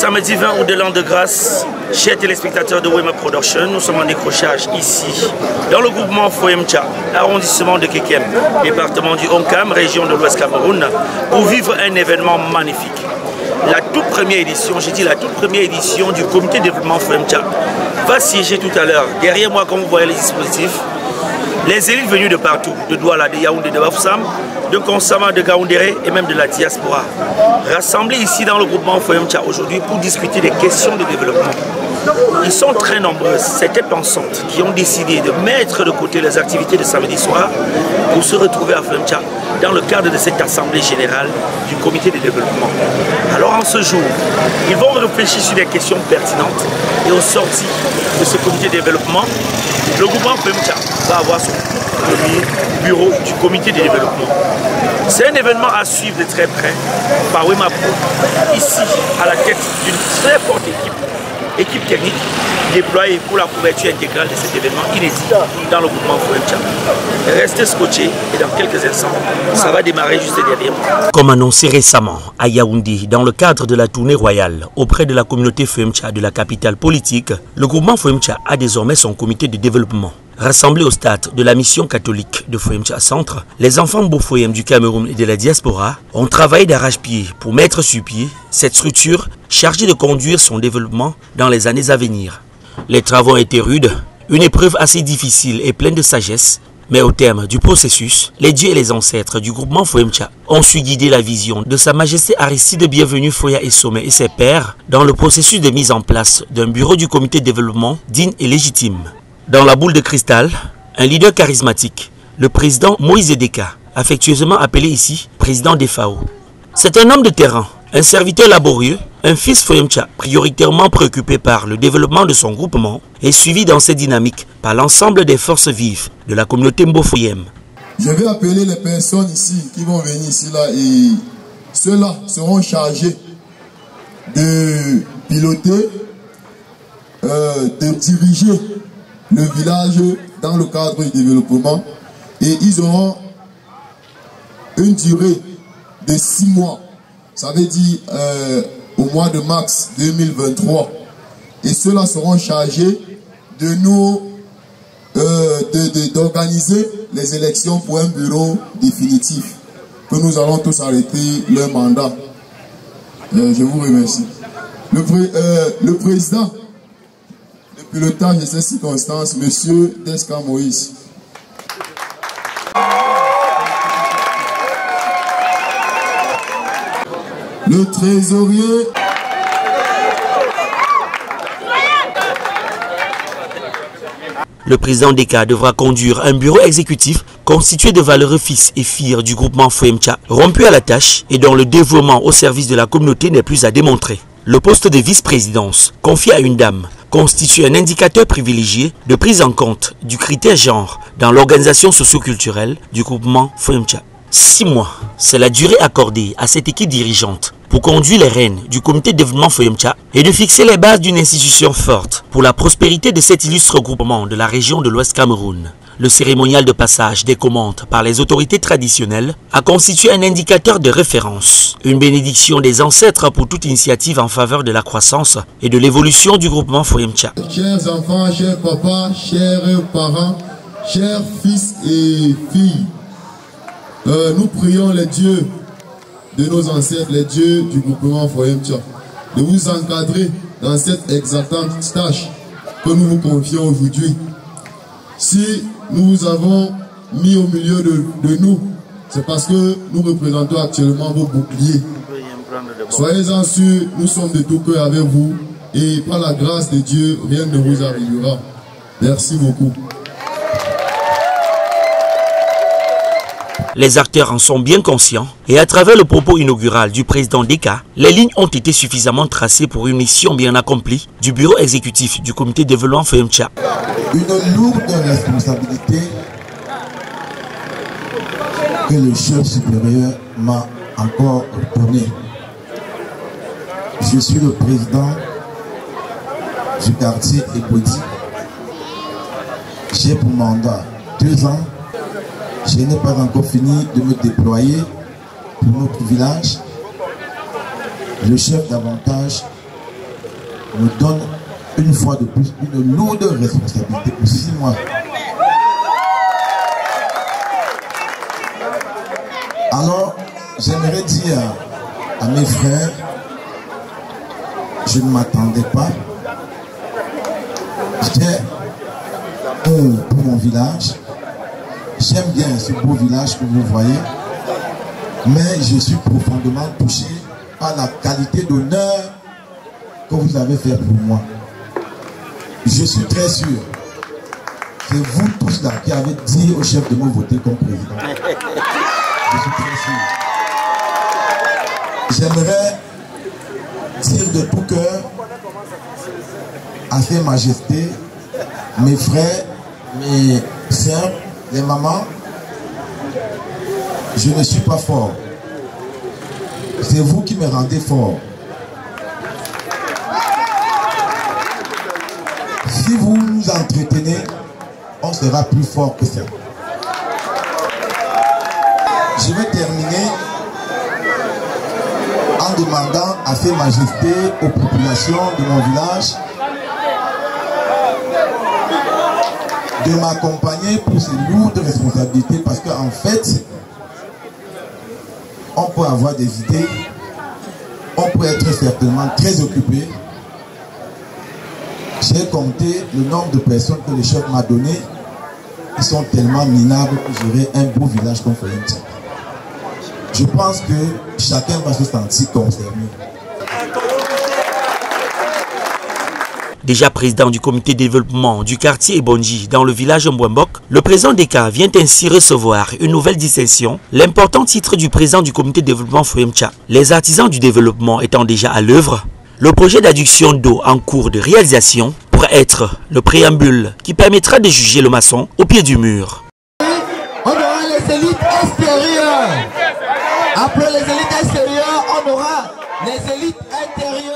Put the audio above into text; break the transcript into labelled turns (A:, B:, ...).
A: Samedi 20 août de l'an de grâce, chers téléspectateurs de Wema Production, nous sommes en décrochage ici, dans le groupement Foyemcha, arrondissement de Kekem, département du Onkam, région de l'Ouest Cameroun, pour vivre un événement magnifique. La toute première édition, j'ai dit la toute première édition du comité de développement Foyemcha va siéger tout à l'heure. Derrière moi, comme vous voyez les dispositifs, les élites venus de partout, de Douala, de Yaoundé, de Bafoussam, de Konsama, de Gaoundéré et même de la diaspora, rassemblés ici dans le groupement Foyemcha aujourd'hui pour discuter des questions de développement. Ils sont très nombreux, ces têtes pensantes qui ont décidé de mettre de côté les activités de samedi soir pour se retrouver à Foyemcha dans le cadre de cette assemblée générale du comité de développement. Alors en ce jour, ils vont réfléchir sur des questions pertinentes et au sorti de ce comité de développement, le groupement Foyemcha va avoir son premier bureau du comité de développement. C'est un événement à suivre de très près par Wema Pro, ici à la tête d'une très forte équipe technique déployée pour la couverture intégrale de cet événement inédit dans le groupement Foyemcha. Restez scotchés et dans quelques instants, ça va démarrer juste derrière moi.
B: Comme annoncé récemment à Yaoundé, dans le cadre de la tournée royale auprès de la communauté Foyemcha de la capitale politique, le groupement Foyemcha a désormais son comité de développement. Rassemblés au stade de la mission catholique de Foyemcha Centre, les enfants Bofoyem du Cameroun et de la diaspora ont travaillé d'arrache-pied pour mettre sur pied cette structure chargée de conduire son développement dans les années à venir. Les travaux ont été rudes, une épreuve assez difficile et pleine de sagesse, mais au terme du processus, les dieux et les ancêtres du groupement Foyemcha ont su guider la vision de Sa Majesté Aristide Bienvenu Foya Essomé et ses pairs dans le processus de mise en place d'un bureau du comité de développement digne et légitime. Dans la boule de cristal, un leader charismatique, le président Moïse Edeka, affectueusement appelé ici président des FAO. C'est un homme de terrain, un serviteur laborieux, un fils Foyemcha prioritairement préoccupé par le développement de son groupement et suivi dans ses dynamiques par l'ensemble des forces vives de la communauté Mbofoyem.
C: Je vais appeler les personnes ici qui vont venir ici là et ceux-là seront chargés de piloter, de diriger le village dans le cadre du développement et ils auront une durée de 6 mois. Ça veut dire au mois de mars 2023. Et ceux-là seront chargés de nous d'organiser les élections pour un bureau définitif. Que nous allons tous arrêter leur mandat. Je vous remercie. Le président de pilotage de ces circonstances, M. Deska Moïse. Le trésorier.
B: Le président Deka devra conduire un bureau exécutif constitué de valeureux fils et filles du groupement Foyemcha, rompus à la tâche et dont le dévouement au service de la communauté n'est plus à démontrer. Le poste de vice-présidence, confié à une dame, constitue un indicateur privilégié de prise en compte du critère genre dans l'organisation socio-culturelle du groupement Foyemcha. 6 mois, c'est la durée accordée à cette équipe dirigeante pour conduire les rênes du comité de développement Foyemcha et de fixer les bases d'une institution forte pour la prospérité de cet illustre groupement de la région de l'Ouest Cameroun. Le cérémonial de passage des commandes par les autorités traditionnelles a constitué un indicateur de référence, une bénédiction des ancêtres pour toute initiative en faveur de la croissance et de l'évolution du groupement Foyemcha.
C: Chers enfants, chers papas, chers parents, chers fils et filles, nous prions les dieux de nos ancêtres, les dieux du groupement Foyemcha, de vous encadrer dans cette exaltante tâche que nous vous confions aujourd'hui. Si nous vous avons mis au milieu de nous, c'est parce que nous représentons actuellement vos boucliers. Soyez-en sûrs, nous sommes de tout cœur avec vous et par la grâce de Dieu, rien ne vous arrivera. Merci beaucoup.
B: Les acteurs en sont bien conscients et à travers le propos inaugural du président Deka, les lignes ont été suffisamment tracées pour une mission bien accomplie du bureau exécutif du comité de développement Foyemcha.
D: Une lourde responsabilité que le chef supérieur m'a encore donnée. Je suis le président du quartier Ebodi. J'ai pour mandat 2 ans. Je n'ai pas encore fini de me déployer pour notre village. Je cherche davantage me donne une fois de plus une lourde responsabilité pour 6 mois. Alors, j'aimerais dire à mes frères, je ne m'attendais pas. J'étais pour mon village. J'aime bien ce beau village que vous voyez, mais je suis profondément touché par la qualité d'honneur que vous avez fait pour moi. Je suis très sûr, c'est vous tous là qui avez dit au chef de me voter comme président. Je suis très sûr. J'aimerais dire de tout cœur à Ses Majestés, mes frères, mes sœurs, les mamans, je ne suis pas fort. C'est vous qui me rendez fort. Si vous nous entretenez, on sera plus fort que ça. Je vais terminer en demandant à Ses Majestés, aux populations de mon village, de m'accompagner pour ces lourdes responsabilités, parce qu'en fait, on peut avoir des idées, on peut être certainement très occupé. J'ai compté le nombre de personnes que le chef m'a donné, qui sont tellement minables pour gérer un beau village comme Foyemcha. Je pense que chacun va se sentir concerné.
B: Déjà président du comité de développement du quartier Ebonji dans le village Mbwembok, le président Deka vient ainsi recevoir une nouvelle distinction, l'important titre du président du comité de développement Foyemcha. Les artisans du développement étant déjà à l'œuvre, le projet d'adduction d'eau en cours de réalisation pourrait être le préambule qui permettra de juger le maçon au pied du mur.
E: On aura les élites extérieures. Après les élites extérieures, on aura les élites intérieures.